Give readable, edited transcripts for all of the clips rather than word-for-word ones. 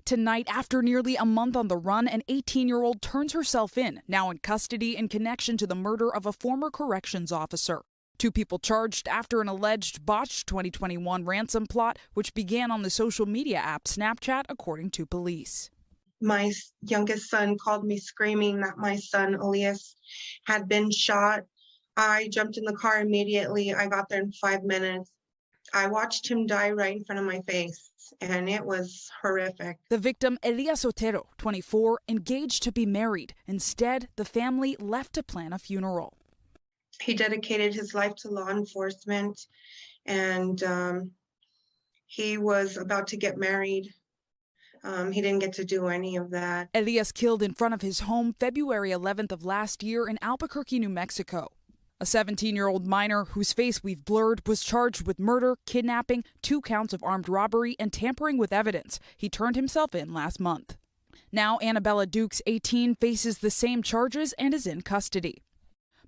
tonight, after nearly a month on the run, an 18-year-old turns herself in, now in custody in connection to the murder of a former corrections officer. 2 people charged after an alleged botched 2021 ransom plot, which began on the social media app Snapchat, according to police. My youngest son called me screaming that my son, Elias, had been shot. I jumped in the car immediately. I got there in 5 minutes. I watched him die right in front of my face, and it was horrific. The victim, Elias Otero, 24, engaged to be married. Instead, the family left to plan a funeral. He dedicated his life to law enforcement, and he was about to get married. He didn't get to do any of that. Elias killed in front of his home February 11th of last year in Albuquerque, New Mexico. A 17-year-old minor whose face we've blurred was charged with murder, kidnapping, 2 counts of armed robbery, and tampering with evidence. He turned himself in last month. Now Annabella Dukes, 18, faces the same charges and is in custody.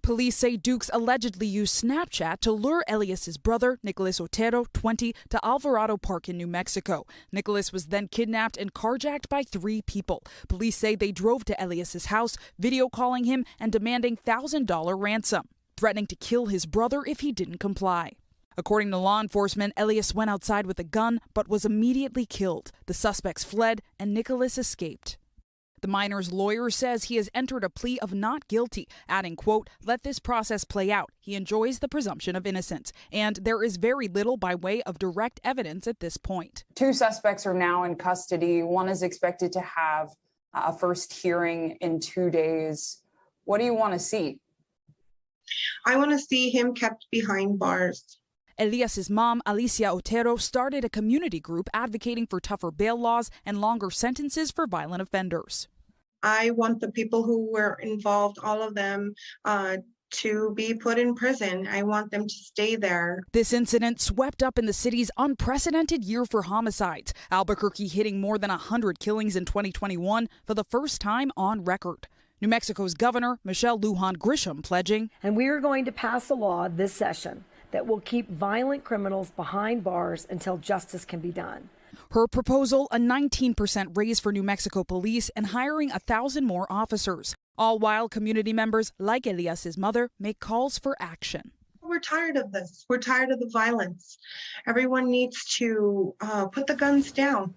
Police say Dukes allegedly used Snapchat to lure Elias's brother, Nicholas Otero, 20, to Alvarado Park in New Mexico. Nicholas was then kidnapped and carjacked by 3 people. Police say they drove to Elias's house, video calling him and demanding $1,000 ransom, threatening to kill his brother if he didn't comply. According to law enforcement, Elias went outside with a gun but was immediately killed. The suspects fled and Nicholas escaped. The minor's lawyer says he has entered a plea of not guilty, adding, quote, "Let this process play out. He enjoys the presumption of innocence, and there is very little by way of direct evidence at this point." 2 suspects are now in custody. One is expected to have a first hearing in 2 days. What do you want to see? I want to see him kept behind bars. Elias's mom, Alicia Otero, started a community group advocating for tougher bail laws and longer sentences for violent offenders. I want the people who were involved, all of them, to be put in prison. I want them to stay there. This incident swept up in the city's unprecedented year for homicides, Albuquerque hitting more than 100 killings in 2021 for the first time on record. New Mexico's Governor, Michelle Lujan Grisham, pledging, "And we are going to pass a law this session that will keep violent criminals behind bars until justice can be done." Her proposal, a 19% raise for New Mexico police and hiring 1,000 more officers, all while community members like Elias's mother make calls for action. We're tired of this. We're tired of the violence. Everyone needs to put the guns down.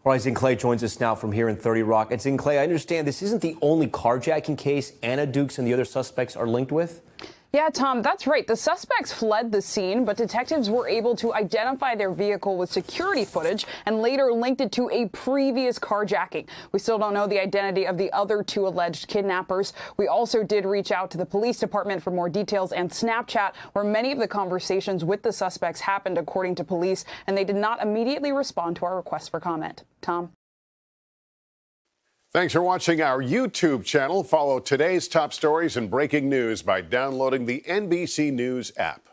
All right, Zinclay joins us now from here in 30 Rock. And Zinclay, I understand this isn't the only carjacking case Anna Dukes and the other suspects are linked with? Yeah, Tom, that's right. The suspects fled the scene, but detectives were able to identify their vehicle with security footage and later linked it to a previous carjacking. We still don't know the identity of the other 2 alleged kidnappers. We also did reach out to the police department for more details and Snapchat, where many of the conversations with the suspects happened, according to police, and they did not immediately respond to our request for comment. Tom? Thanks for watching our YouTube channel. Follow today's top stories and breaking news by downloading the NBC News app.